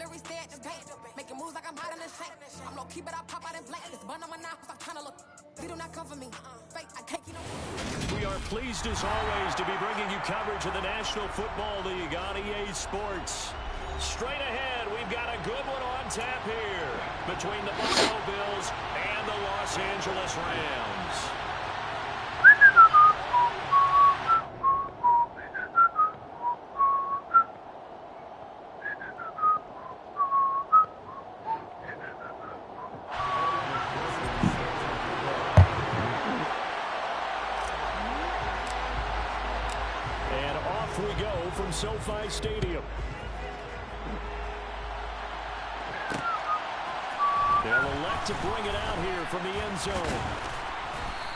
artillery stay at the bank. Making moves like I'm hot in the shank. I'm low key, but I pop out in blank. This bun on my knife, I'm trying to look. They do not come for me. Fake, I can't keep no. We are pleased as always to be bringing you coverage of the National Football League on EA Sports. Straight ahead, we've got a good one on tap here between the Buffalo Bills and the Los Angeles Rams. And off we go from SoFi Stadium. They'll elect to bring it out here from the end zone.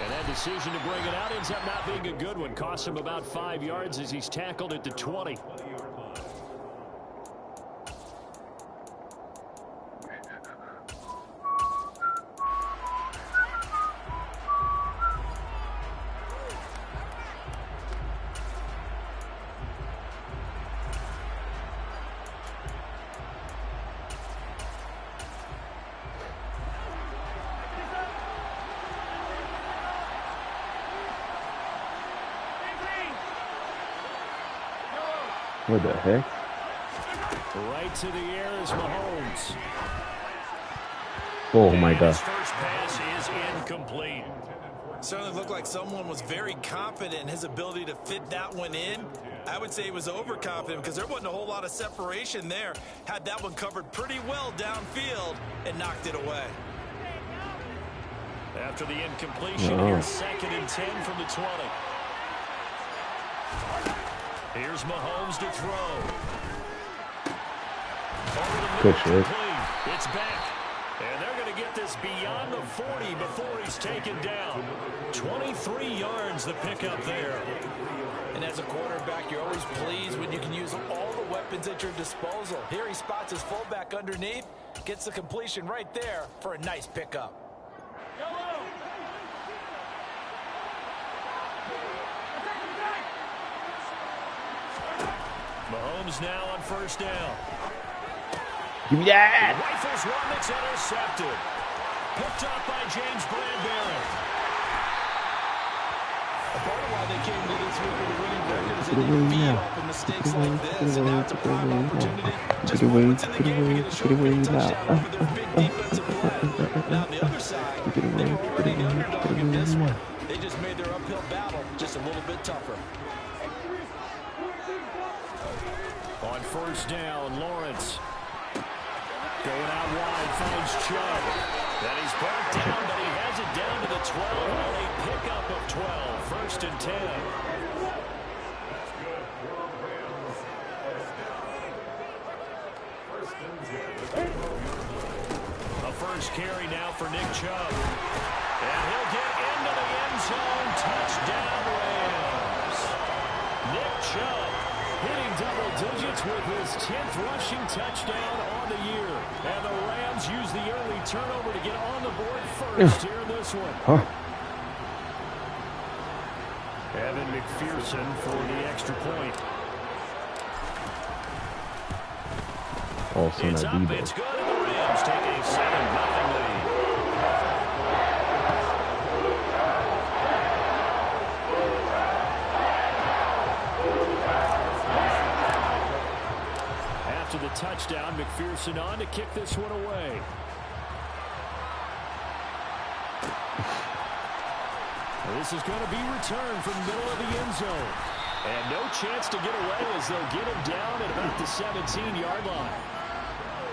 And that decision to bring it out ends up not being a good one. Costs him about 5 yards as he's tackled at the 20. What the heck? Right to the air is Mahomes. Oh my God. His first pass is incomplete. Certainly looked like someone was very confident in his ability to fit that one in. I would say he was overconfident because there wasn't a whole lot of separation there. Had that one covered pretty well downfield and knocked it away. After the incompletion, here's 2nd and 10 from the 20. Here's Mahomes to throw. Good shit. It's back. And they're going to get this beyond the 40 before he's taken down. 23 yards the pickup there. And as a quarterback, you're always pleased when you can use all the weapons at your disposal. Here he spots his fullback underneath, gets the completion right there for a nice pickup. Mahomes now on first down. Give me that. Rifles one that's intercepted. Picked up by James Bradbury. A part of why they came to this week with a winning record is that they can feed off of mistakes like this, and now it's a prime opportunity. Just moments in the game to get a short-field touchdown for their big defensive line. Now on the other side, they were already the underdog in this one. They just made their uphill battle just a little bit tougher. On first down, Lawrence. Going out wide, finds Chubb. Then he's brought down, but he has it down to the 12 on a pickup of 12. 1st and 10. A first carry now for Nick Chubb. And he'll get into the end zone. Touchdown, Rams. Nick Chubb hitting double digits with his 10th rushing touchdown on the year. And the Rams use the early turnover to get on the board first here in this one. Evan McPherson for the extra point. Also It's not up, Debo. it's good, and the Rams take a 7-0 lead. After the touchdown, McPherson on to kick this one away. This is going to be returned from the middle of the end zone. And no chance to get away as they'll get him down at about the 17-yard line.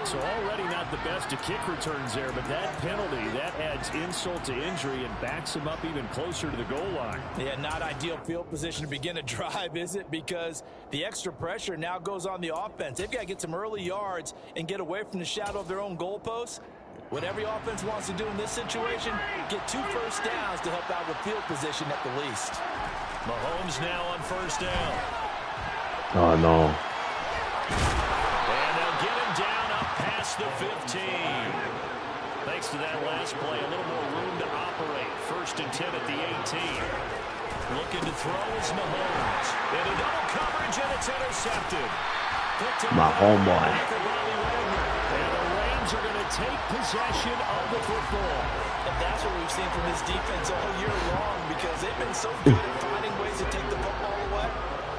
So already not the best of kick returns there, but that penalty, that adds insult to injury and backs him up even closer to the goal line. Yeah, not ideal field position to begin a drive, is it? Because the extra pressure now goes on the offense. They've got to get some early yards and get away from the shadow of their own goalposts. What every offense wants to do in this situation, get 2 first downs to help out with field position at the least. Mahomes now on first down. Oh, no. And they'll get him down up past the 15. Thanks to that last play, a little more room to operate. 1st and 10 at the 18. Looking to throw is Mahomes. Into double coverage, and it's intercepted. My homeboy. take possession of the football. And that's what we've seen from this defense all year long, because they've been so good at finding ways to take the football away.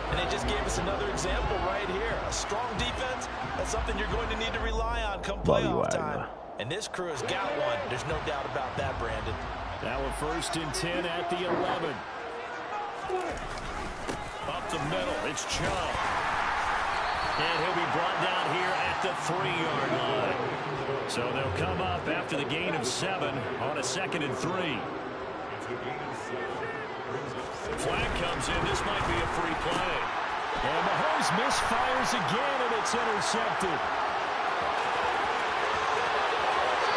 And they just gave us another example right here. A strong defense, that's something you're going to need to rely on come playoff time. And this crew has got one. There's no doubt about that, Brandon. Now a 1st and 10 at the 11. Up the middle, it's Chubb. And he'll be brought down here at the 3-yard line. So they'll come up after the gain of 7 on a 2nd and 3. Flag comes in. This might be a free play. And Mahomes misfires again, and it's intercepted.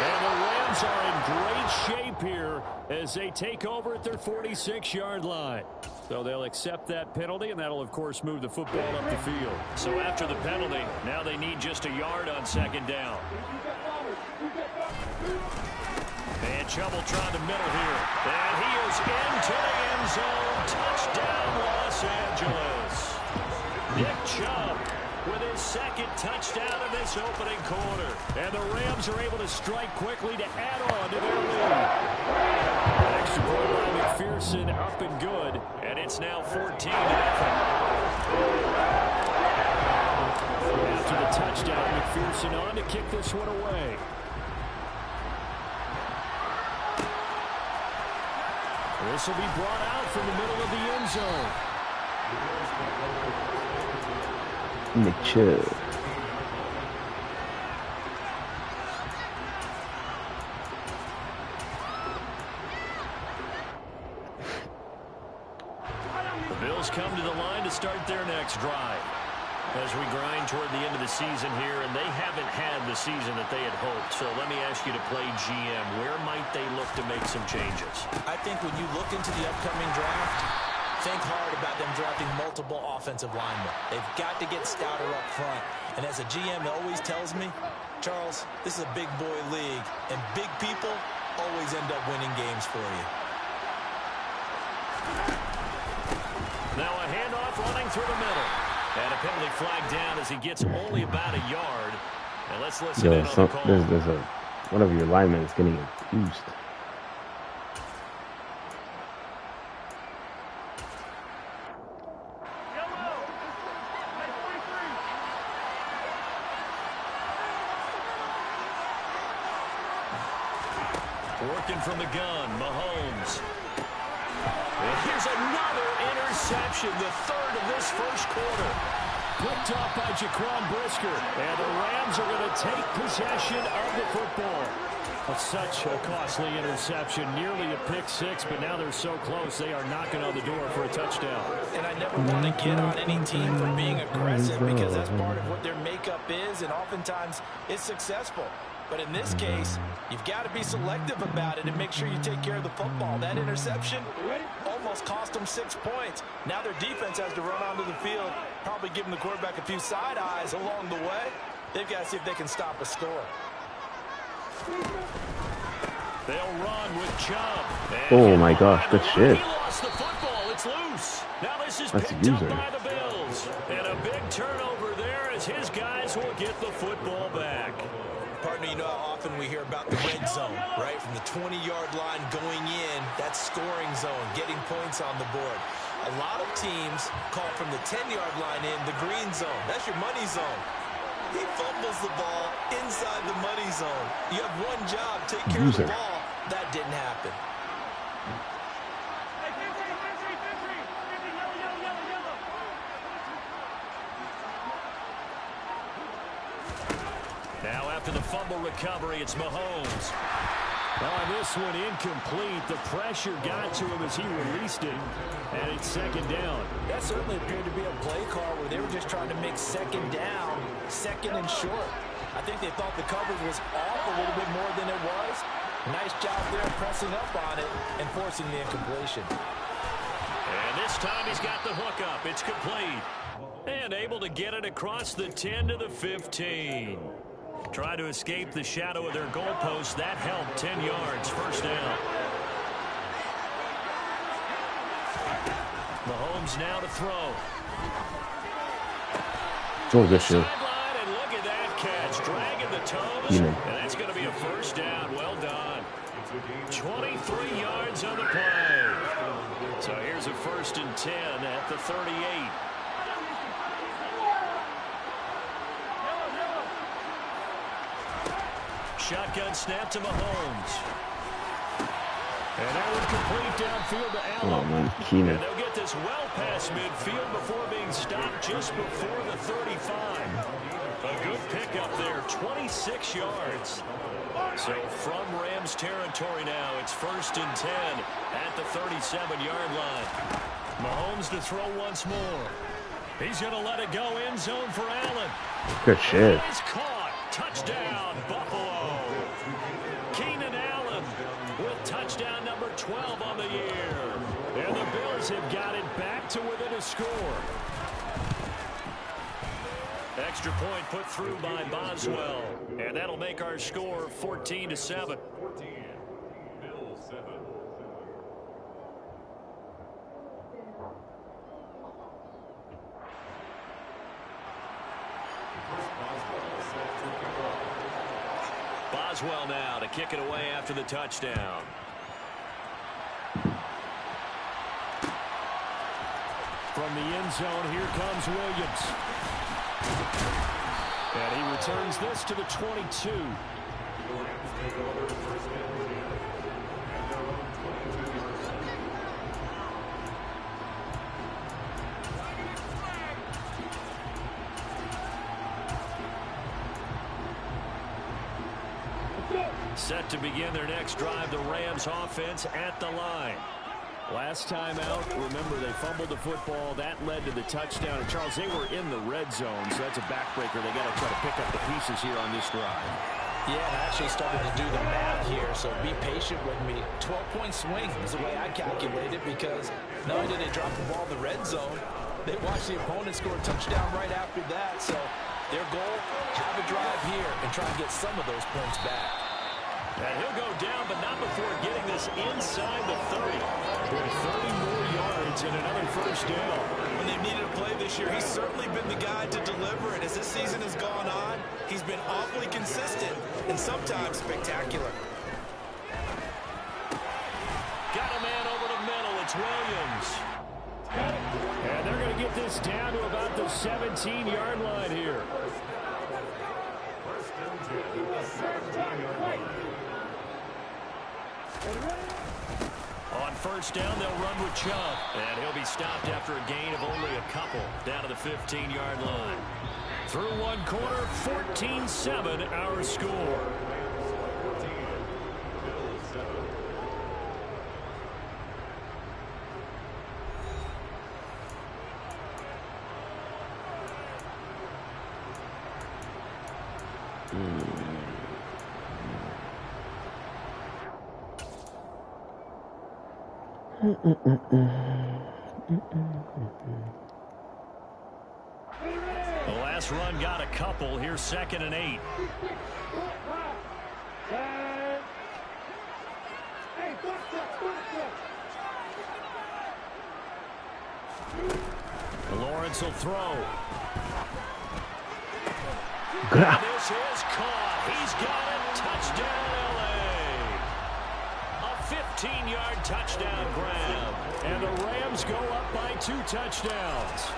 And the Rams are in great shape here as they take over at their 46-yard line. So they'll accept that penalty, and that'll, of course, move the football up the field. So after the penalty, now they need just a yard on 2nd down. And Chubb will try the middle here. And he is into the end zone. Touchdown, Los Angeles. Nick Chubb with his 2nd touchdown in this opening quarter. And the Rams are able to strike quickly to add on to their lead. Extra point by McPherson up and good. And it's now 14-0. After the touchdown, McPherson on to kick this one away. This will be brought out from the middle of the end zone. Nick Chubb. The Bills come to the line to start their next drive. As we grind toward the end of the season here, and they haven't had the season that they had hoped. So let me ask you to play GM. Where might they look to make some changes? I think when you look into the upcoming draft, think hard about them drafting multiple offensive linemen. They've got to get stouter up front. And as a GM always tells me, Charles, this is a big boy league, and big people always end up winning games for you. Now a handoff running through the middle. And a penalty flag down as he gets only about a yard. And let's listen in on the call. There's one of your linemen is getting abused. Working from the gun, Mahomes. And here's another interception, the 3rd of this 1st quarter. Picked off by Jaquan Brisker. And the Rams are going to take possession of the football. Such a costly interception, nearly a pick-6, but now they're so close they are knocking on the door for a touchdown. And I never want to get on any team for being aggressive, because that's part of what their makeup is, and oftentimes it's successful. But in this case, you've got to be selective about it and make sure you take care of the football. That interception almost cost them 6 points. Now their defense has to run onto the field, probably giving the quarterback a few side eyes along the way. They've got to see if they can stop a score. They'll run with Chubb. Oh my gosh, good shit. He lost the football. It's loose. Now this is That's picked up user. by the Bills. And a big turnover there as his guys will get the football back. Partner, you know how often we hear about the red zone, right? From the 20-yard line going in, that scoring zone, getting points on the board. A lot of teams call from the 10-yard line in the green zone. That's your money zone. He fumbles the ball inside the money zone. You have one job, take care of the ball. That didn't happen. Now after the fumble recovery, it's Mahomes. On this one incomplete. The pressure got to him as he released it. And it's 2nd down. That certainly appeared to be a play call where they were just trying to make 2nd down, 2nd and short. I think they thought the coverage was off a little bit more than it was. Nice job there pressing up on it and forcing the incompletion. And this time he's got the hook up. It's complete. And able to get it across the 10 to the 15. Try to escape the shadow of their goalpost. That helped. 10 yards. 1st down. Mahomes now to throw. Oh, good shit. And look at that catch, dragging the toes, Keenan. and that's going to be a first down. Well done. 23 yards on the play. So here's a 1st and 10 at the 38. Shotgun snap to Mahomes. And that one complete downfield to Allen. Oh, man, Keenan. And they'll get this well past midfield before being stopped just before the 35. A good pickup there, 26 yards. So from Rams territory now, it's 1st and 10 at the 37-yard line. Mahomes to throw once more. He's going to let it go end zone for Allen. Good shit. He's caught. Touchdown, Buffalo. Keenan Allen with touchdown number 12 on the year. And the Bills have got it back to within a score. Extra point put through by Boswell. And that'll make our score 14-7. Boswell now to kick it away after the touchdown. From the end zone, here comes Williams. And he returns this to the 22. Set to begin their next drive, the Rams offense at the line. Last time out, remember they fumbled the football. That led to the touchdown. And Charles, they were in the red zone, so that's a backbreaker. They got to try to pick up the pieces here on this drive. Yeah, and I actually started to do the math here, so be patient with me. 12-point swing is the way I calculate it, because not only did they drop the ball in the red zone, they watched the opponent score a touchdown right after that. So their goal, have a drive here and try and get some of those points back. And he'll go down, but not before getting this inside the 30. With 30 more yards and another first down. When they've needed a play this year, he's certainly been the guy to deliver. And as this season has gone on, he's been awfully consistent and sometimes spectacular. Got a man over the middle. It's Williams. And they're going to get this down to about the 17-yard line here. On first down, they'll run with Chubb. And he'll be stopped after a gain of only a couple down to the 15-yard line. Through one quarter, 14-7 our score. The last run got a couple. Here's 2nd and 8. Lawrence will throw. This is caught. He's got it. Touchdown, L.A. A 15-yard touchdown grab. And the Rams go up by 2 touchdowns.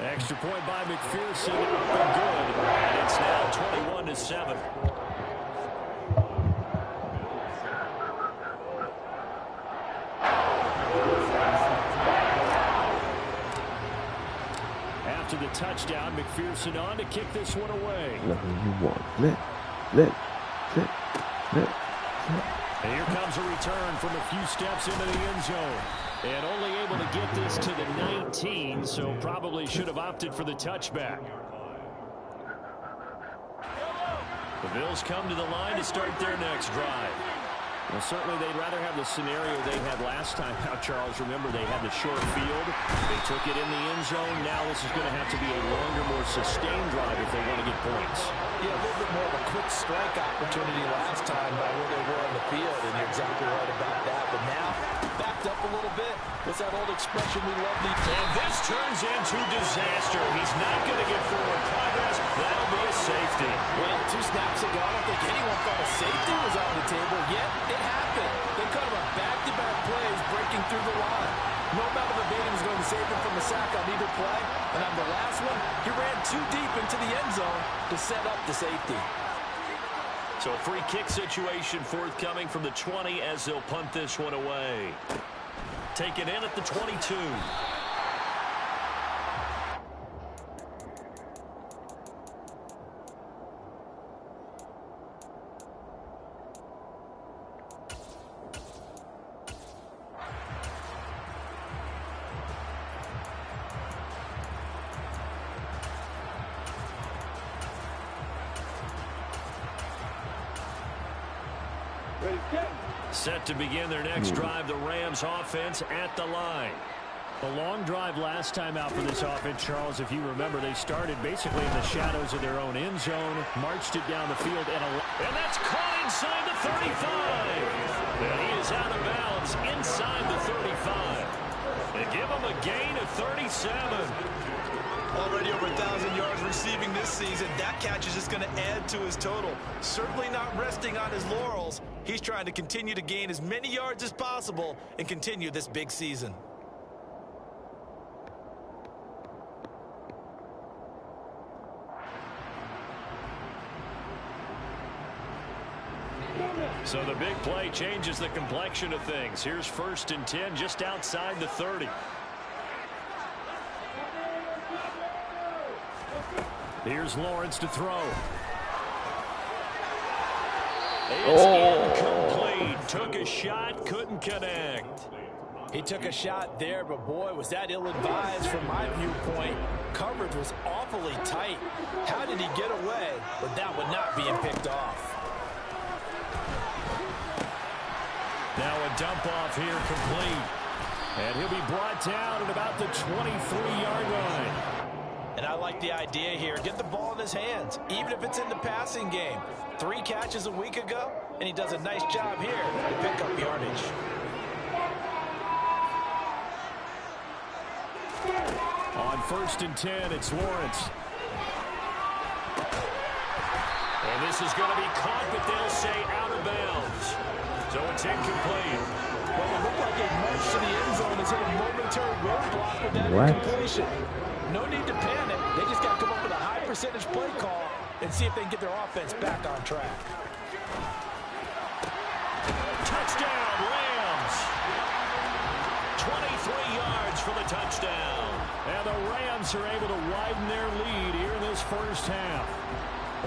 Extra point by McPherson. Up and good. And it's now 21-7. After the touchdown, McPherson on to kick this one away. Nothing you want. And here comes a return from a few steps into the end zone. And only able to get this to the 19, so probably should have opted for the touchback. The Bills come to the line to start their next drive. Well, certainly they'd rather have the scenario they had last time out, Charles. Remember, they had the short field. They took it in the end zone. Now this is going to have to be a longer, more sustained drive if they want to get points. Yeah, a little bit more of a quick strike opportunity last time by where they were on the field, and you're exactly right about that. But now, backed up a little bit. What's that old expression we love? And this turns into disaster. He's not going to get forward progress. That'll be a safety. Well, 2 snaps ago, I don't think anyone thought a safety was on the table, yet it happened. They cut him on back-to-back plays breaking through the line. No amount of evading is going to save him from a sack on either play. And on the last one, he ran too deep into the end zone to set up the safety. So a free kick situation forthcoming from the 20 as they'll punt this one away. Taken in at the 22. Set to begin their next drive, the Rams offense at the line. A long drive last time out for this offense, Charles. If you remember, they started basically in the shadows of their own end zone, marched it down the field, and that's caught inside the 35. And he is out of bounds inside the 35. They give him a gain of 37. Already over 1,000 yards receiving this season. That catch is just going to add to his total. Certainly not resting on his laurels. He's trying to continue to gain as many yards as possible and continue this big season. So the big play changes the complexion of things. Here's 1st and 10 just outside the 30. Here's Lawrence to throw. It's incomplete. Took a shot, couldn't connect. He took a shot there, but boy, was that ill-advised from my viewpoint. Coverage was awfully tight. How did he get away with that one not being picked off? Now a dump off here complete. And he'll be brought down at about the 23-yard line. And I like the idea here. Get the ball in his hands, even if it's in the passing game. 3 catches a week ago, and he does a nice job here to pick up yardage. On 1st and 10, it's Lawrence. And this is going to be caught, but they'll say out of bounds. So it's incomplete. Well, it looked like a march to the end zone is hit a momentary roadblock with that incompletion. No need to panic. They just got to come up with a high percentage play call and see if they can get their offense back on track. Touchdown, Rams. 23 yards for the touchdown. And the Rams are able to widen their lead here in this first half.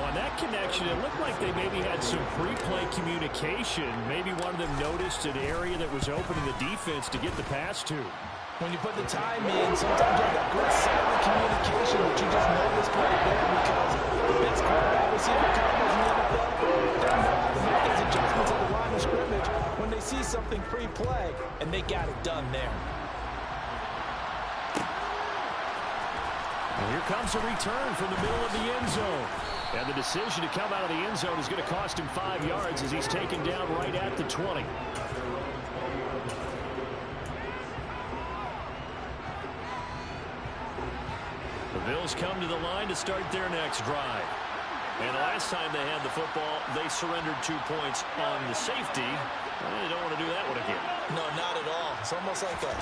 On that connection, it looked like they maybe had some pre-play communication. Maybe one of them noticed an area that was open in the defense to get the pass to. When you put the time in, sometimes you have that good silent communication that you just know this right there because the best quarterback receiver combos in the NFL, they know how to make those adjustments at the line of scrimmage when they see something pre-play, and they got it done there. And here comes a return from the middle of the end zone. And the decision to come out of the end zone is going to cost him 5 yards as he's taken down right at the 20. The Bills come to the line to start their next drive. And the last time they had the football, they surrendered 2 points on the safety. They don't want to do that one again. No, not at all. It's almost like a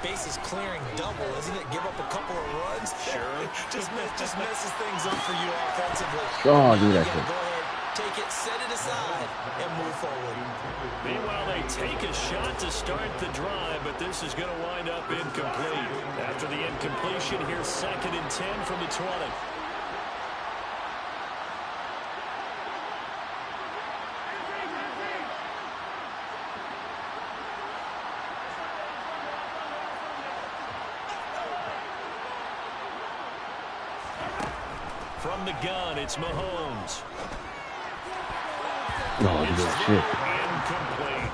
bases clearing double, isn't it? Give up a couple of runs. Sure. just messes things up for you offensively. Oh, do that shit. Go ahead, take it, set it aside, and move forward. Meanwhile, they take a shot to start the drive, but this is going to wind up incomplete. After the incompletion, here's 2nd and 10 from the 20. From the gun, it's Mahomes. No, do that shit. Incomplete.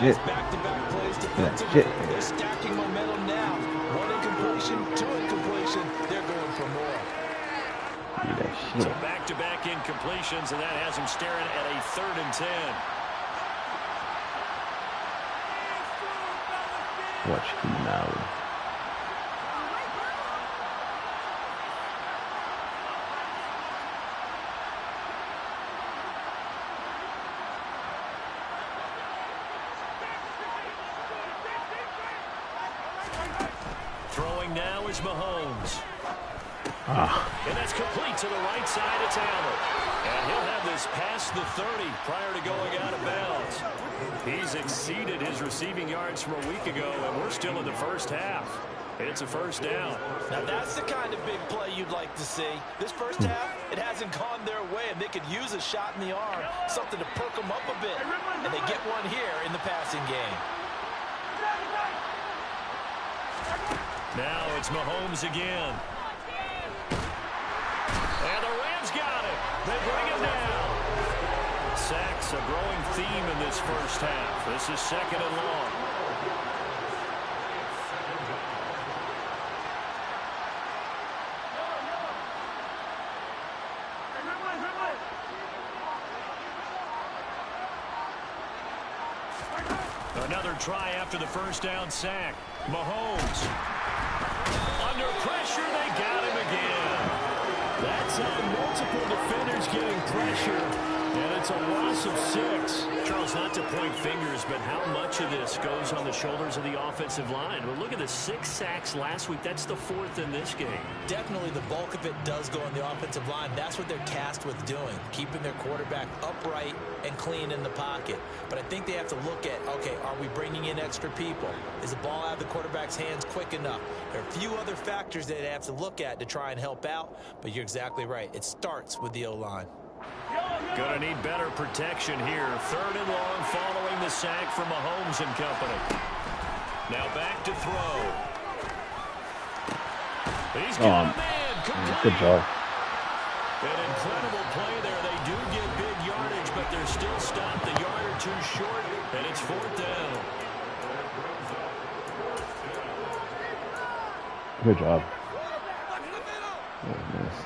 Shit. Back-to-back plays to That shit. They're stacking momentum now. 1 incompletion, 2 incompletion. They're going for more. So back-to-back incompletions, and that has him staring at a 3rd and 10. Watch him now. Throwing now is Mahomes. And that's complete to the right side of Talbot. And he'll have this past the 30 prior to going out of bounds. He's exceeded his receiving yards from a week ago, and we're still in the first half. It's a first down. Now that's the kind of big play you'd like to see. This first half, it hasn't gone their way, and they could use a shot in the arm, something to perk them up a bit. And they get one here in the passing game. Now it's Mahomes again. And the Rams got it. They bring him down. Sacks a growing theme in this first half. This is 2nd and long. Another try after the first down sack. Mahomes. Under pressure, they got him again. That's how multiple defenders getting pressure, and it's a loss of 6. Charles, not to point fingers, but how much of this goes on the shoulders of the offensive line? Well, look at the 6 sacks last week. That's the 4th in this game. Definitely the bulk of it does go on the offensive line. That's what they're tasked with doing, keeping their quarterback upright and clean in the pocket. But I think they have to look at, okay, are we bringing in extra people? Is the ball out of the quarterback's hands quick enough? There are a few other factors that they have to look at to try and help out, but you're exactly right. It starts with the O-line. Gonna need better protection here. 3rd and long following the sack from Mahomes and company. Now back to throw. He's got a man. Complete. Good job. An incredible play there. They do get big yardage, but they're still stopped a yard or 2 short, and it's 4th down. Good job. Oh, nice.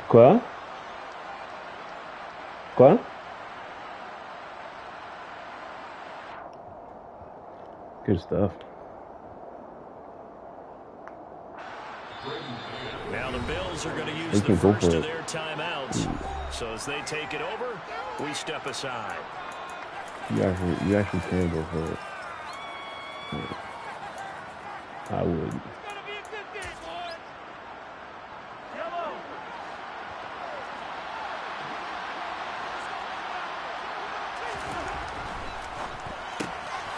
Quoi? Quoi? Good stuff. Now the Bills are going to use the first of their timeouts. So as they take it over, we step aside. You actually can go for it. I would.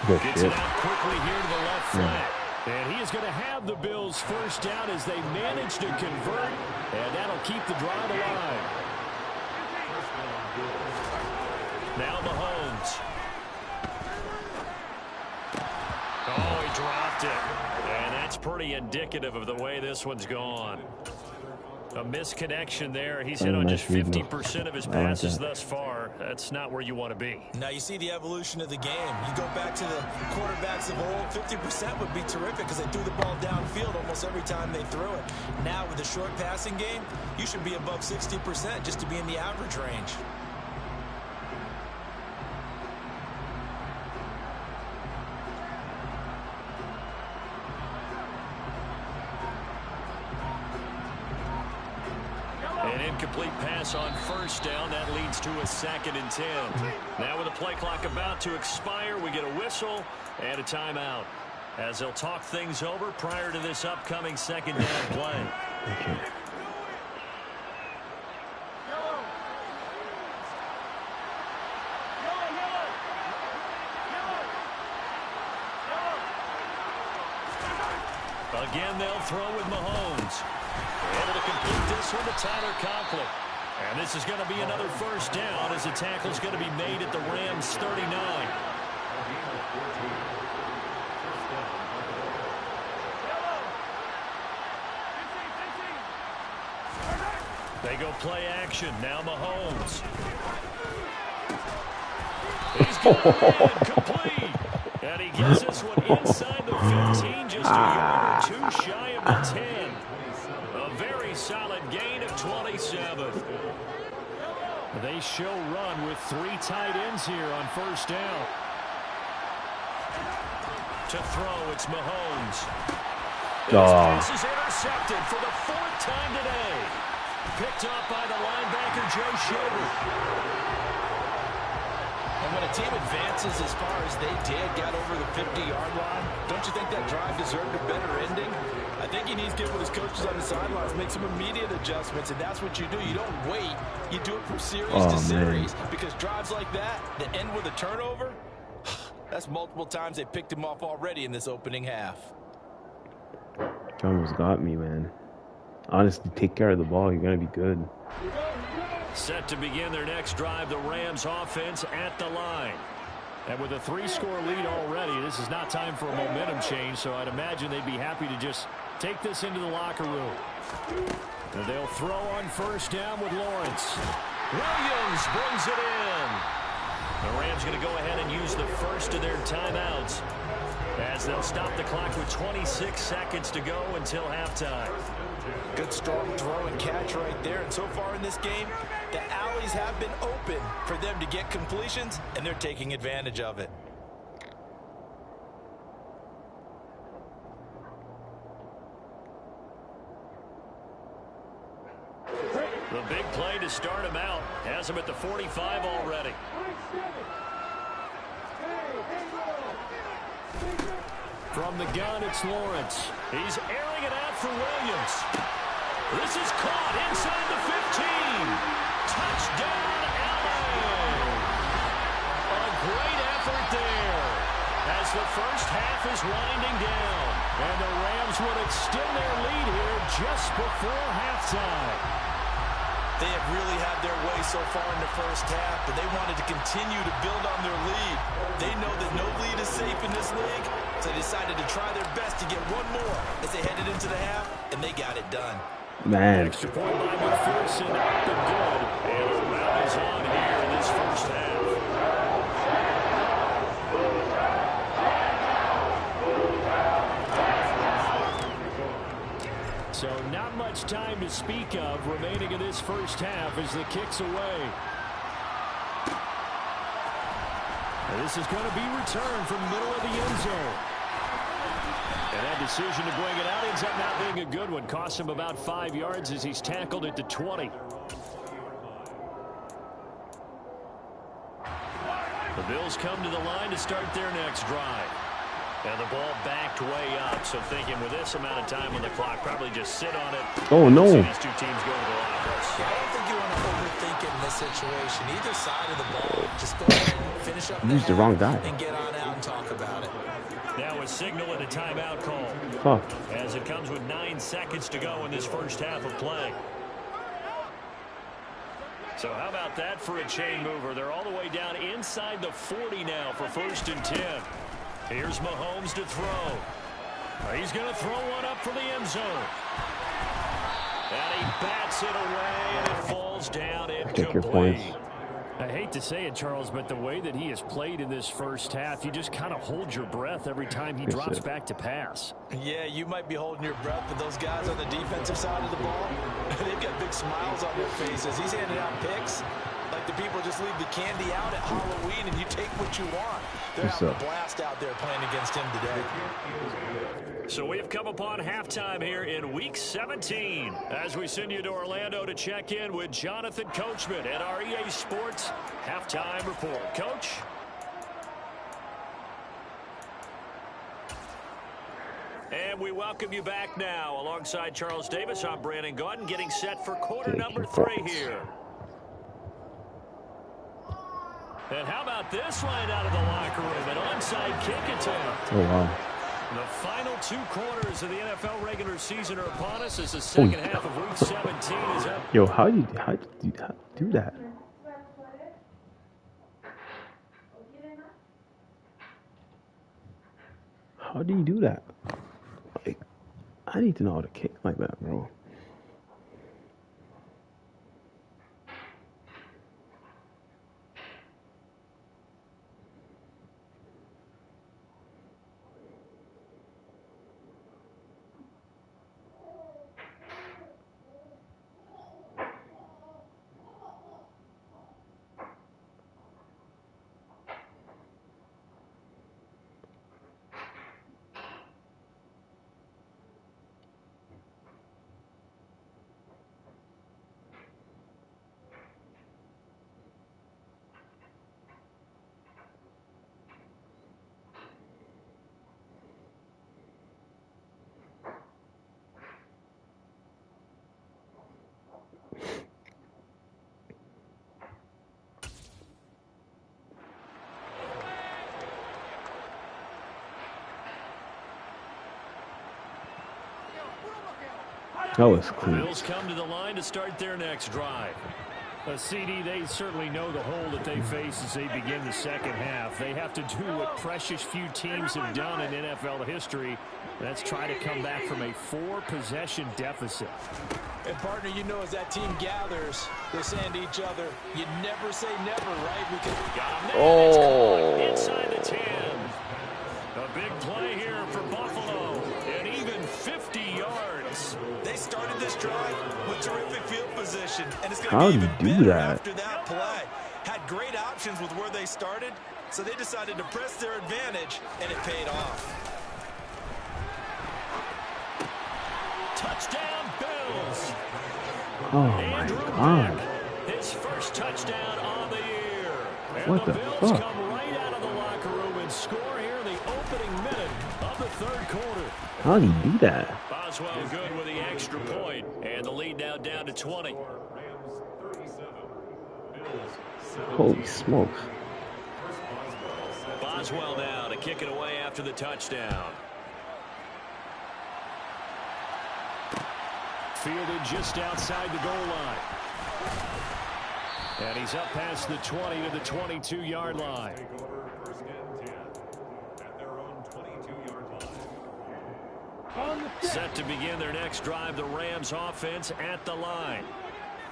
Good Gets shit. it out quickly here to the left flat. And he is going to have the Bills first down as they manage to convert, and that'll keep the drive alive. Now Mahomes. Oh, he dropped it. And that's pretty indicative of the way this one's gone. A misconnection there. He's hit on just 50% of his passes thus far. That's not where you want to be. Now you see the evolution of the game. You go back to the quarterbacks of old, 50% would be terrific because they threw the ball downfield almost every time they threw it. Now with the short passing game, you should be above 60% just to be in the average range. An incomplete pass on first down. That leads to a 2nd and 10. Now with the play clock about to expire, we get a whistle and a timeout as they'll talk things over prior to this upcoming 2nd down play. Again, they'll throw with Mahomes. Able to complete this one to Tyler Conklin. And this is going to be another first down as the tackle's going to be made at the Rams' 39. They go play action. Now Mahomes. He's got it complete. And he gets this one inside the 15, just a yard or two shy of the 10. A very solid gain of 27. They show run with 3 tight ends here on first down. To throw, it's Mahomes. His pass is intercepted for the 4th time today. Picked up by the linebacker, Joe Schobert. And when a team advances as far as they did, got over the 50-yard line, don't you think that drive deserved a better ending? I think he needs to get with his coaches on the sidelines, make some immediate adjustments, and that's what you do. You don't wait. You do it from series to series, because drives like that end with a turnover, that's multiple times they picked him off already in this opening half. You almost got me, man. Honestly, take care of the ball. You're going to be good. Set to begin their next drive, the Rams offense at the line. And with a 3-score lead already, this is not time for a momentum change, so I'd imagine they'd be happy to just take this into the locker room. And they'll throw on first down with Lawrence. Williams brings it in. The Rams going to go ahead and use the first of their timeouts as they'll stop the clock with 26 seconds to go until halftime. Good strong throw and catch right there. And so far in this game, the alleys have been open for them to get completions, and they're taking advantage of it. The big play to start him out. Has him at the 45 already. From the gun, it's Lawrence. He's airing it out for Williams. This is caught inside the 15. Touchdown, LA. A great effort there as the first half is winding down. And the Rams would extend their lead here just before halftime. They have really had their way so far in the first half, but they wanted to continue to build on their lead. They know that no lead is safe in this league, so they decided to try their best to get one more as they headed into the half, and they got it done. Man. Extra point by McPherson out the good, and a round is on here in this first half. So not much time to speak of remaining in this first half as the kick's away. And this is going to be returned from the middle of the end zone. And that decision to bring it out ends up not being a good one. Costs him about 5 yards as he's tackled at the 20. The Bills come to the line to start their next drive. And the ball backed way up, so thinking with this amount of time on the clock, probably just sit on it. Oh, no. See these two teams go to the lockers. Yeah, I don't think you want to overthink it in this situation. Either side of the ball, just go ahead and finish up Used the wrong guy. and get on out and talk about it. Now a signal and a timeout call. Fuck. As it comes with 9 seconds to go in this first half of play. So how about that for a chain mover? They're all the way down inside the 40 now for 1st and 10. Here's Mahomes to throw. He's going to throw one up for the end zone. And he bats it away, and it falls down incomplete. I hate to say it, Charles, but the way that he has played in this first half, you just kind of hold your breath every time he drops back to pass. Yeah, you might be holding your breath, but those guys on the defensive side of the ball, they've got big smiles on their faces. He's handing out picks like the people just leave the candy out at Halloween and you take what you want. They're having a blast out there playing against him today. So we have come upon halftime here in Week 17 as we send you to Orlando to check in with Jonathan Coachman at our EA Sports Halftime Report. Coach? And we welcome you back now. Alongside Charles Davis, I'm Brandon Gordon, getting set for quarter number 3 here. And how about this line out of the locker room? An onside kick attempt. Oh, wow. The final 2 quarters of the NFL regular season are upon us as the second half of Week 17 is up. Yo, how do you do that? How do you do that? Like, I need to know how to kick like that, bro. That was The clean. Bills come to the line to start their next drive. A CD, they certainly know the hole that they face as they begin the second half. They have to do what precious few teams have done in NFL history. That's try to come back from a 4-possession deficit. And, partner, you know as that team gathers, they're saying to each other, you never say never, right? Because inside the 10. A big play here for Buffalo. And even 50 yards. They started this drive with terrific field position, and it's How going to do be you even do better that? after that play. Had great options with where they started, so they decided to press their advantage, and it paid off. Touchdown, Bills. Oh my God. His first touchdown on the year. And What the Bills fuck? come right out of the locker room and score here in the opening minute of the third quarter. How do you do that? Boswell good with the extra point. And the lead now down to 20. Holy smokes. Boswell now to kick it away after the touchdown. Fielded just outside the goal line. And he's up past the 20 to the 22-yard line. Set to begin their next drive, the Rams offense at the line.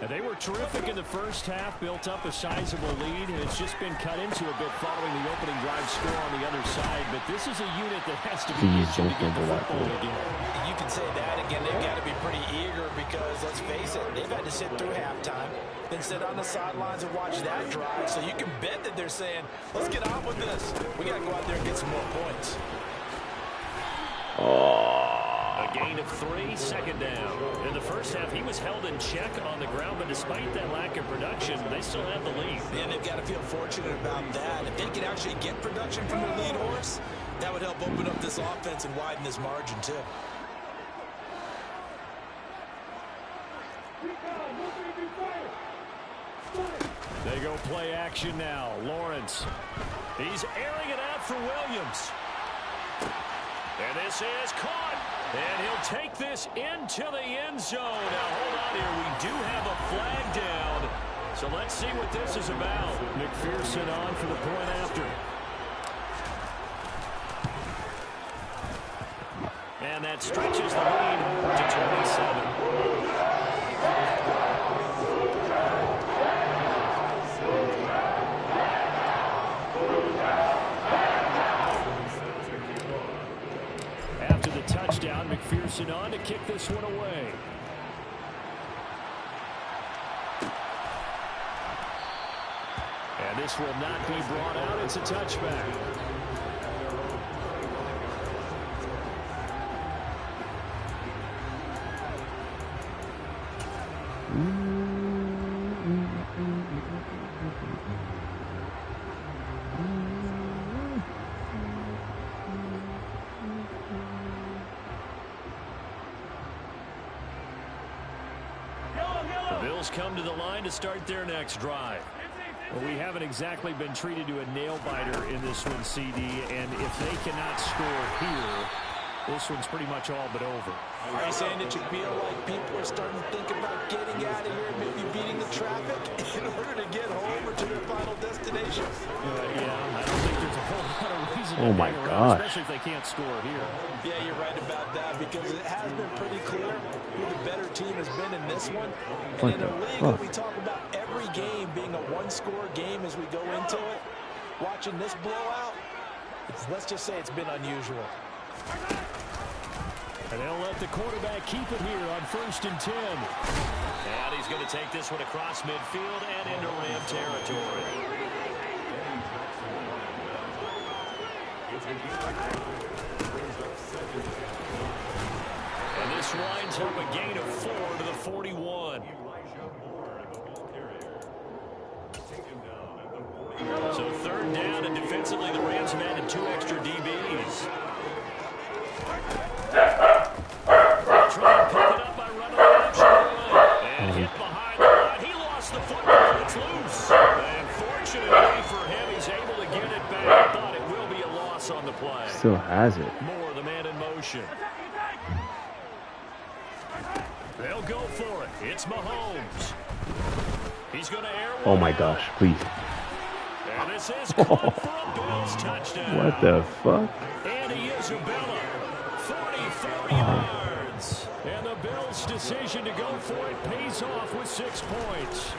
And they were terrific in the first half, built up a sizable lead, and it's just been cut into a bit following the opening drive score on the other side. But this is a unit that has to be itching to get the football again. you can say that again. They've got to be pretty eager because, let's face it, they've had to sit through halftime, then sit on the sidelines and watch that drive. So you can bet that they're saying, let's get on with this. We got to go out there and get some more points. A gain of 3, second down. In the first half, he was held in check on the ground, but despite that lack of production, they still have the lead. And they've got to feel fortunate about that. If they can actually get production from their lead horse, that would help open up this offense and widen this margin, too. They go play action now. Lawrence. He's airing it out for Williams. And this is caught. And he'll take this into the end zone. Now, hold on here. We do have a flag down. So let's see what this is about. McPherson on for the point after. And that stretches the lead to 27. Touchdown, McPherson on to kick this one away. And this will not be brought out. It's a touchback. Come to the line to start their next drive. Well, we haven't exactly been treated to a nail-biter in this one, CD, and if they cannot score here, this one's pretty much all but over. Are you saying that you feel like people are starting to think about getting out of here, maybe beating the traffic in order to get home or to their final destination? Yeah, I don't think there's a whole lot of reason to Oh my hang around, gosh. especially if they can't score here. Yeah, you're right about that because it has been pretty clear who the better team has been in this one. And What in the a league fuck? that we talk about every game being a one-score game as we go into it, watching this blowout, let's just say it's been unusual. And they'll let the quarterback keep it here on 1st and 10. And he's going to take this one across midfield and into Ram territory. And this winds up a gain of 4 to the 41. So 3rd down, and defensively the Rams have added 2 extra DBs. Trying to pick it up by running the option line. And hit behind the line. He lost the football. It's loose. And fortunately for him, he's able to get it back, but it will be a loss on the play. Still has it. Moore, the man in motion. They'll go for it. It's Mahomes. He's going to air one. Oh my gosh, please. And this is caught for a Bills touchdown. What the fuck? And Isabella, 44 yards. And the Bills' decision to go for it pays off with 6 points.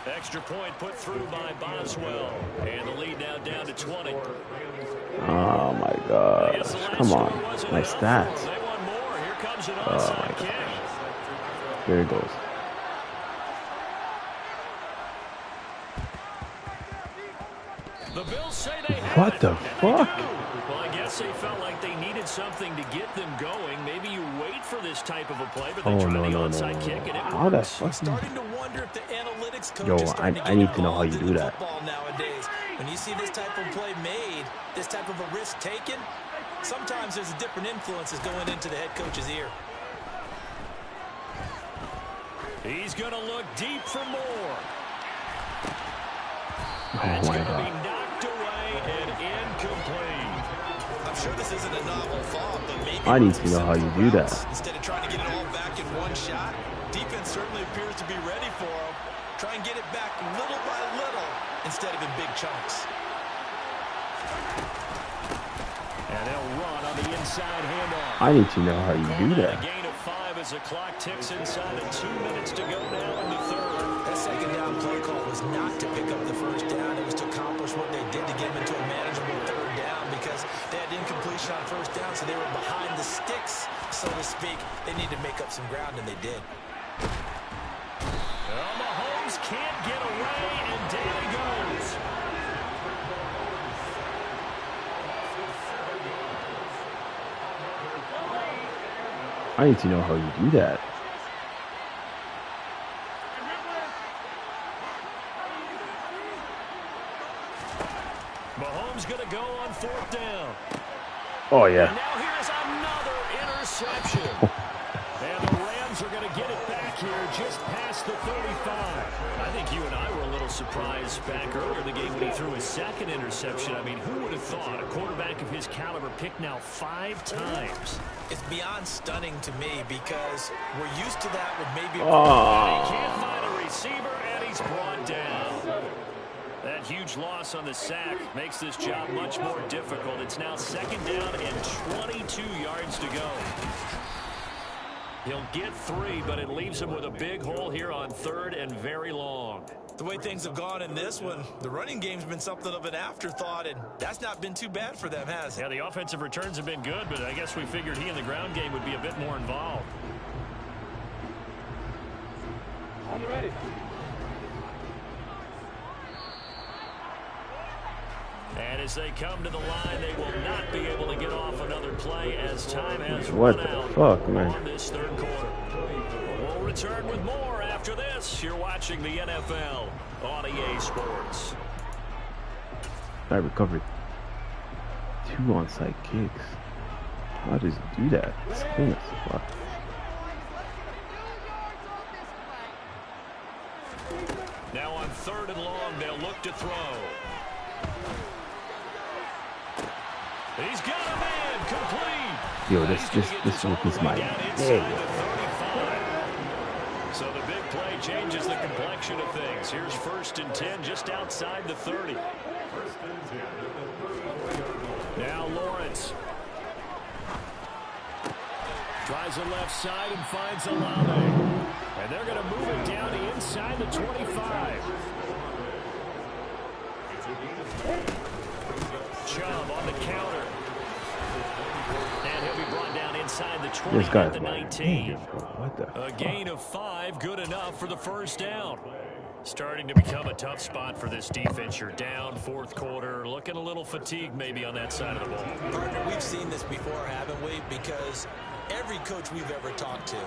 Extra point put through by Boswell. And the lead now down to 20. Oh my gosh. Come on. My stats. They want more. Here comes an Oh onside my kick. gosh. There it goes. The Bills say they have What it, the and fuck? they do. Well, I guess they felt like they needed something to get them going. Maybe you wait for this type of a play, but they try the onside kick, and it How the works. fuck? Starting to wonder if the analytics coach Yo, is starting to I get need to know how involved you in do the that. football nowadays. When you see this type of play made, this type of a risk taken, sometimes there's different influences going into the head coach's ear. He's going to look deep for more. Oh It's my going to be god. knocked away and incomplete. I'm sure this isn't a novel thought, but maybe I need run to some know how you simple do routes that. instead of trying to get it all back in one shot. Defense certainly appears to be ready for him. Try and get it back little by little instead of in big chunks. And they'll run on the inside handoff. I need to know how you do A that. gain of 5 as the clock ticks inside of 2 minutes to go now in the third. That second down play call was not to pick up the first down. It was to accomplish what they did to get them into a manageable third down because they had incompletion on first down, so they were behind the sticks, so to speak. They needed to make up some ground, and they did. Well, Mahomes can't get away, and down he goes. I need to know how you do that. Mahomes going to go on 4th down. Oh And yeah. now here's another interception. And the Rams are going to get it back here just past the 35. I think you and I were a little surprised back earlier in the game when he threw his second interception. I mean, who would have thought a quarterback of his caliber picked now 5 times? It's beyond stunning to me because we're used to that with maybe He Oh. can't find a receiver, and he's brought down. That huge loss on the sack makes this job much more difficult. It's now 2nd down and 22 yards to go. He'll get 3, but it leaves him with a big hole here on 3rd and very long. the way things have gone in this one, the running game's been something of an afterthought, and that's not been too bad for them, has it? Yeah, the offensive returns have been good, but I guess we figured he in the ground game would be a bit more involved. I'm ready. And as they come to the line, they will not be able to get off another play as time has What run the out fuck, man? on this 3rd quarter. We'll return with more after this. You're watching the NFL on EA Sports. I recovered 2 onside kicks. How does he do that? It's clean as fuck. Now on 3rd and long, they'll look to throw. He's got a man complete. Yo, this look is my day. So the big play changes the complexion of things. Here's 1st and 10 just outside the 30. Now Lawrence. Tries the left side and finds Olave. And they're going to move it down to inside the 25. Chubb on the counter. And he'll be brought down inside the 20 This guy's at the my 19. nigga, bro. What the A fuck? gain of 5, good enough for the 1st down. Starting to become a tough spot for this defense. You're down 4th quarter, looking a little fatigued maybe on that side of the ball. Partner, we've seen this before, haven't we? Because every coach we've ever talked to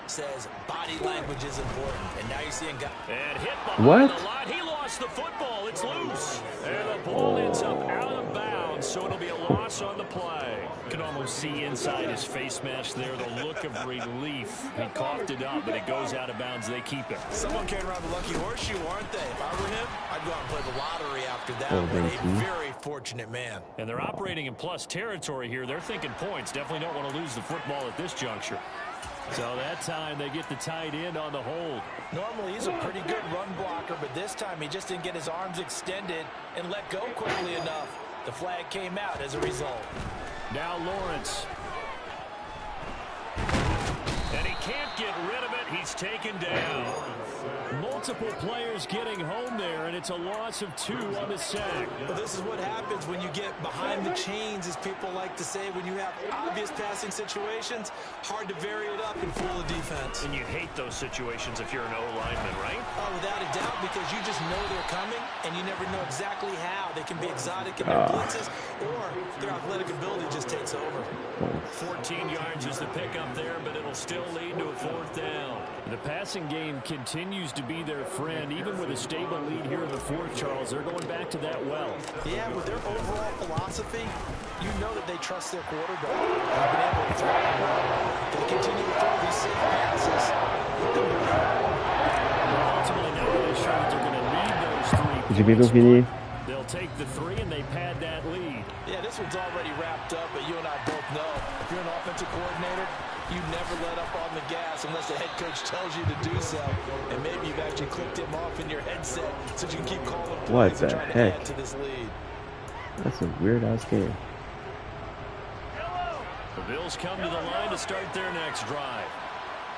says body language is important. And now you're seeing guys. And hit behind What? the line. He lost lost the football. It's loose. And the ball ends up out of bounds, so it'll be a loss on the play. You can almost see inside his face mask there the look of relief. He coughed it up, but it goes out of bounds. They keep it. Someone carrying around the lucky horseshoe, aren't they? If I were him, I'd go out and play the lottery after that. What a very fortunate man. And they're operating in plus territory here. They're thinking points. Definitely don't want to lose the football at this juncture. So that time they get the tight end on the hold. Normally he's a pretty good run blocker, but this time he just didn't get his arms extended and let go quickly enough. The flag came out as a result. Now Lawrence. And he can't get rid of it. He's taken down. Multiple players getting home there, and it's a loss of 2 on the sack. Well, this is what happens when you get behind the chains, as people like to say. When you have obvious passing situations, hard to vary it up and fool the defense. And you hate those situations if you're an O-lineman, right? Oh, without a doubt, because you just know they're coming, and you never know exactly how. They can be exotic in their blitzes, or their athletic ability just takes over. 14 yards is the pickup there, but it'll still lead to a 4th down. The passing game continues to be their friend. Even with a stable lead here in the 4th, Charles, they're going back to that well. Yeah, with their overall philosophy, you know that they trust their quarterback. They've been able to throw it well. They continue to throw these safe passes. Ultimately, now they're sure that they're going to need those 3 J'ai bien fini. They'll take the 3, and they pad that lead. Yeah, this one's already wrapped up, but you and I both know if you're an offensive coordinator, you never let up on the gas unless the head coach tells you to do so. And maybe you've actually clicked him off in your headset so you can keep calling plays and trying to add to this lead. That's a weird-ass game. The Bills come to the line to start their next drive.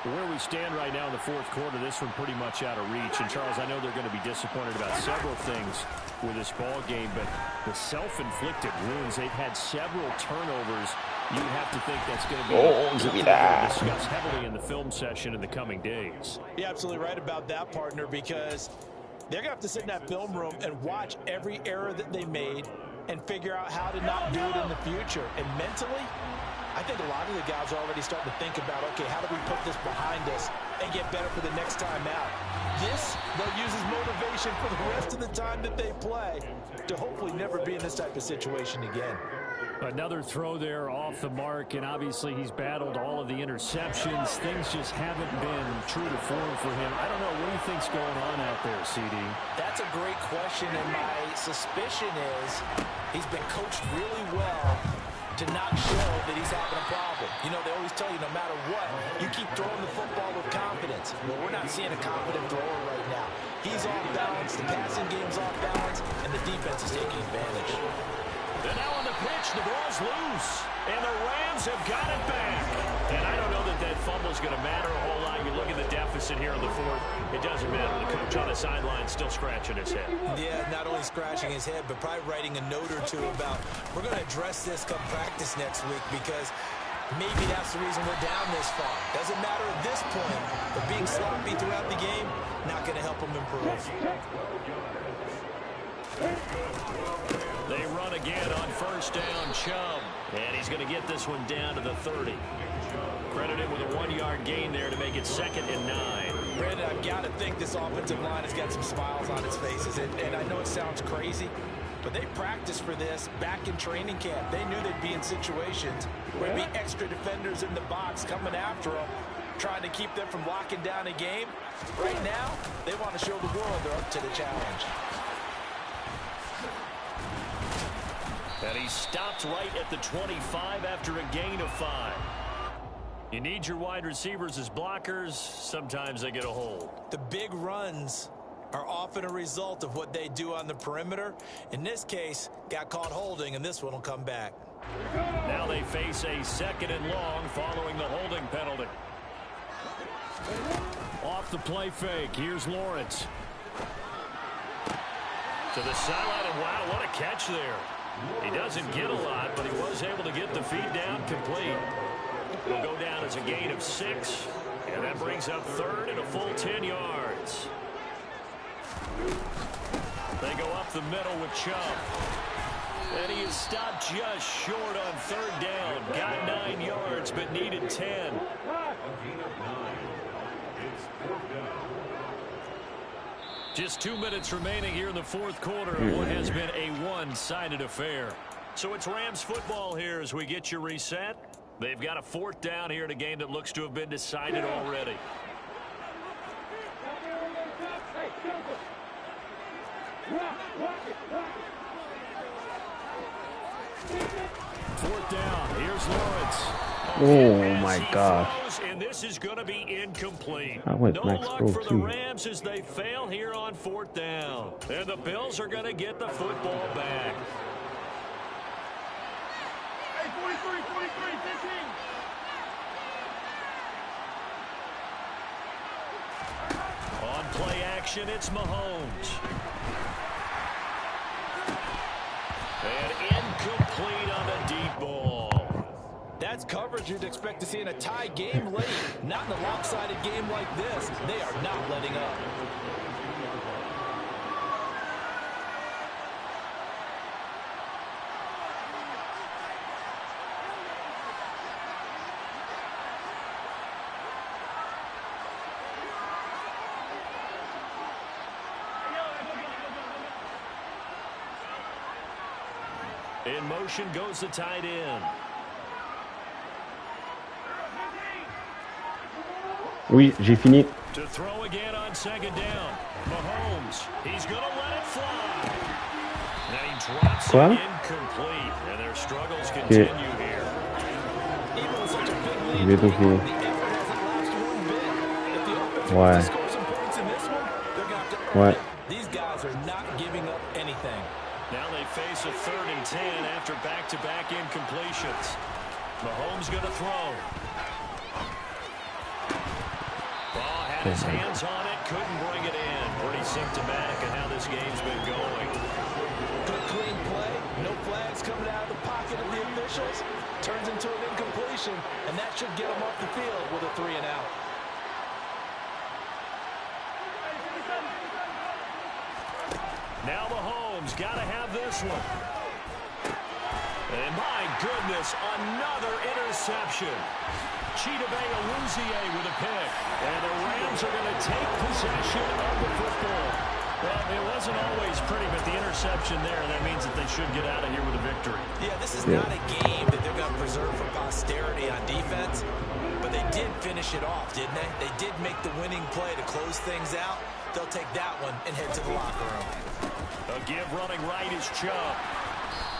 Where we stand right now in the 4th quarter, this one pretty much out of reach. And, Charles, I know they're going to be disappointed about several things with this ball game, but the self-inflicted wounds, they've had several turnovers. You have to think that's going to be something we'll discuss heavily in the film session in the coming days. You're absolutely right about that, partner, because they're going to have to sit in that film room and watch every error that they made and figure out how to not do it in the future. And mentally, I think a lot of the guys are already starting to think about, okay, how do we put this behind us and get better for the next time out? This, they'll use as motivation for the rest of the time that they play to hopefully never be in this type of situation again. Another throw there off the mark, and obviously he's battled all of the interceptions. Things just haven't been true to form for him. I don't know, what do you think's going on out there, CD? That's a great question, and my suspicion is he's been coached really well to not show that he's having a problem. You know, they always tell you no matter what, you keep throwing the football with confidence. Well, we're not seeing a confident thrower right now. He's off balance, the passing game's off balance, and the defense is taking advantage. And now on the pitch, the ball's loose, and the Rams have got it back. And I don't know that that fumble's going to matter a whole lot. You look at the deficit here in the 4th, it doesn't matter. The coach on the sideline still scratching his head. Yeah, not only scratching his head, but probably writing a note or two about, we're going to address this come practice next week, because maybe that's the reason we're down this far. Doesn't matter at this point, but being sloppy throughout the game, not going to help him improve. They run again on 1st down, Chubb. And he's going to get this one down to the 30. Credited with a 1-yard gain there to make it 2nd and 9. Brandon, I've got to think this offensive line has got some smiles on its faces. And I know it sounds crazy, but they practiced for this back in training camp. They knew they'd be in situations where there'd be extra defenders in the box coming after them, trying to keep them from locking down a game. Right now, they want to show the world they're up to the challenge. And he stopped right at the 25 after a gain of 5. You need your wide receivers as blockers. Sometimes they get a hold. The big runs are often a result of what they do on the perimeter. In this case, got caught holding, and this one will come back. Now they face a 2nd and long following the holding penalty. Off the play fake. Here's Lawrence. To the sideline, and wow, what a catch there. He doesn't get a lot, but he was able to get the feed down complete. Will go down as a gain of 6, and that brings up 3rd and a full 10 yards. They go up the middle with Chubb. And he is stopped just short on 3rd down. Got 9 yards, but needed 10. Just 2 minutes remaining here in the fourth quarter of what has been a one-sided affair. So it's Rams football here as we get you reset. They've got a fourth down here in a game that looks to have been decided already. Fourth down. Here's Lawrence. Oh my gosh. And this is going to be incomplete. I went no Max luck Pro for the too. Rams as they fail here on fourth down. And the Bills are going to get the football back. Hey, 43, 15. On play action, it's Mahomes. And incomplete on the deep ball. That's coverage you'd expect to see in a tie game late. Not in a lopsided game like this. They are not letting up. In motion goes the tight end. Oui, j'ai fini. To throw again on second down. Mahomes, he's going to let it fly. Now he drops it incomplete, and their struggles continue here. Even with such a big lead, Je vais tout finir. the effort hasn't lasted one bit. If the offense Ouais. wants to score some points in this one, they're going to have to earn Ouais. it. These guys are not giving up anything. Now they face a 3rd and 10 after back-to-back incompletions. Mahomes going to throw. Ball had his hands on it, couldn't bring it in. Pretty symptomatic of how this game's been going. Good clean play. No flags coming out of the pocket of the officials. Turns into an incompletion, and that should get them off the field with a 3 and out. Now Mahomes got to have this one. And my goodness, another interception. Chidobe Awuzie with a pick. And the Rams are going to take possession of the football. Well, it wasn't always pretty, but the interception there, that means that they should get out of here with a victory. Yeah, this is not a game that they're going to preserve for posterity on defense, but they did finish it off, didn't they? They did make the winning play to close things out. They'll take that one and head to the locker room. A give running right is Chubb.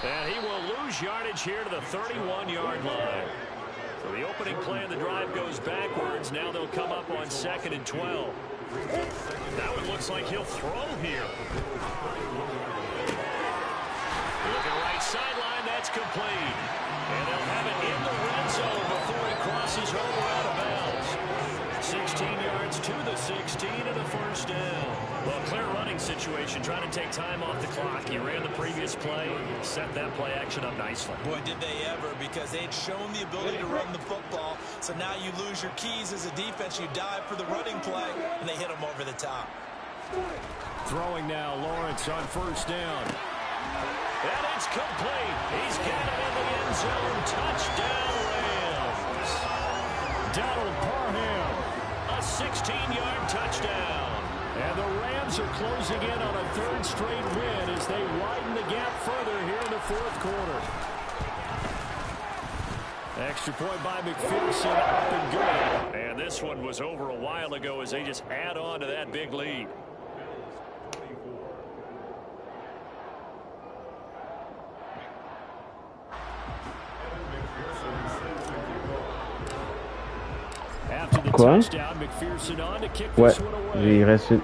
And he will lose yardage here to the 31-yard line. So the opening play of the drive goes backwards. Now they'll come up on 2nd and 12. Now it looks like he'll throw here. Looking right sideline, that's complete. And they'll have it in the red zone before he crosses over out of bounds. 16 yards to the 16 and a first down. Well, clear running situation, trying to take time off the clock. He ran the previous play, set that play action up nicely. Boy, did they ever, because they'd shown the ability to run the football. So now you lose your keys as a defense. You dive for the running play, and they hit them over the top. Throwing now, Lawrence on first down. And it's complete. He's got it in the end zone. Touchdown, Rams. Donald Parham, a 16-yard touchdown. And the Rams are closing in on a 3rd straight win as they widen the gap further here in the fourth quarter. Extra point by McPherson, up and good. And this one was over a while ago as they just add on to that big lead. After the touchdown, McPherson on to kick this one away. Il reste une...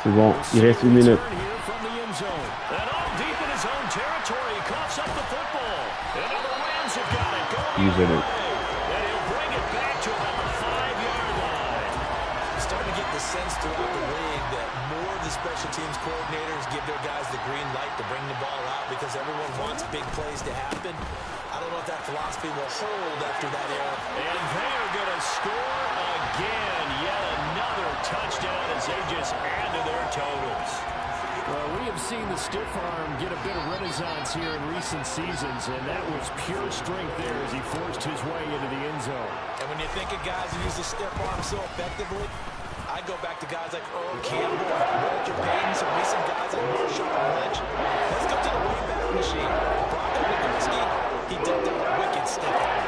C'est bon, il reste 1 minute. Using it. Starting to get the sense throughout the league that more of the special teams coordinators give their guys the green light to bring the ball out because everyone wants big plays to happen. I don't know if that philosophy will hold after that era. And they are going to score again. Yet another touchdown as they just add to their totals. Well, we have seen the stiff arm get a bit of renaissance here in recent seasons, and that was pure strength there as he forced his way into the end zone. And when you think of guys who use the stiff arm so effectively, I go back to guys like Earl Campbell, Walter Payton, some recent guys like Marshawn Lynch. Let's go to the Wayback Machine. Bronco Nagurski, he dumped out a wicked stiff arm.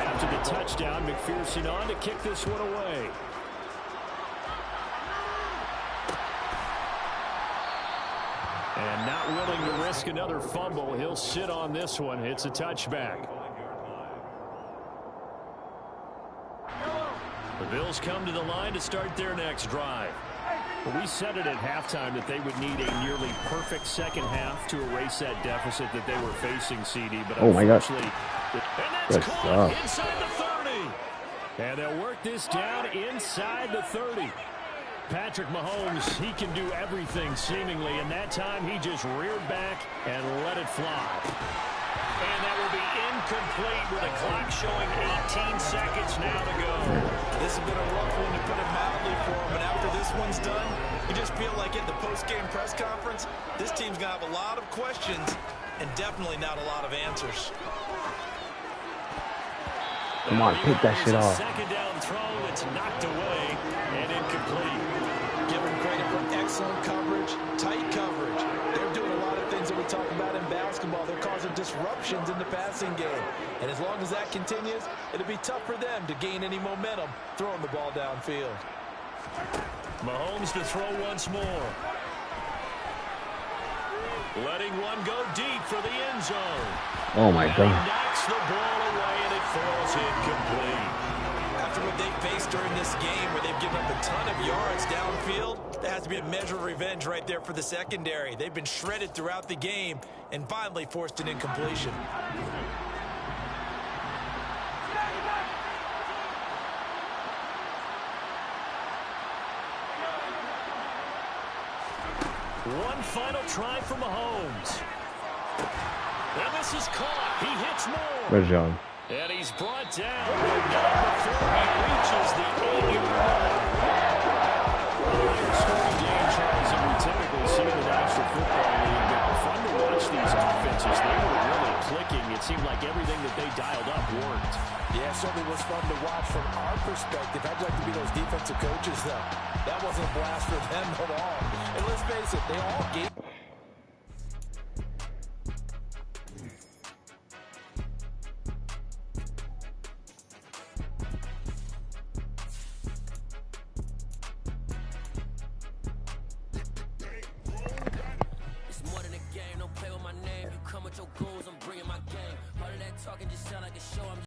After the touchdown, McPherson on to kick this one away. And not willing to risk another fumble. He'll sit on this one. It's a touchback. The Bills come to the line to start their next drive. Well, we said it at halftime that they would need a nearly perfect second half to erase that deficit that they were facing, CD. But oh my gosh. And that's caught inside the 30. And they'll work this down inside the 30. Patrick Mahomes, he can do everything seemingly, and that time he just reared back and let it fly. And that will be incomplete with a clock showing 18 seconds now to go. This has been a rough one to put it mildly for him, and after this one's done, you just feel like at the post-game press conference, this team's going to have a lot of questions and definitely not a lot of answers. Come on, pick that shit off. Second down throw, it's knocked away and incomplete. Give them credit for excellent coverage, tight coverage. They're doing a lot of things that we talk about in basketball. They're causing disruptions in the passing game. And as long as that continues, it'll be tough for them to gain any momentum throwing the ball downfield. Mahomes to throw once more. Letting one go deep for the end zone. Oh my God. He knocks the ball away and it falls incomplete. After what they faced during this game where they've given up a ton of yards downfield, there has to be a measure of revenge right there for the secondary. They've been shredded throughout the game and finally forced an incompletion. One final try for Mahomes. And this is caught. He hits more. Good job. And he's brought down, but not before he reaches the 8-yard line. Higher scoring game, Charles, than we typically see in the National Football League. But fun to watch these offenses. They were really clicking. It seemed like everything that they dialed up worked. Yeah, it certainly was fun to watch from our perspective. I'd like to be those defensive coaches, though. That wasn't a blast for them at all. And let's face it, they all gave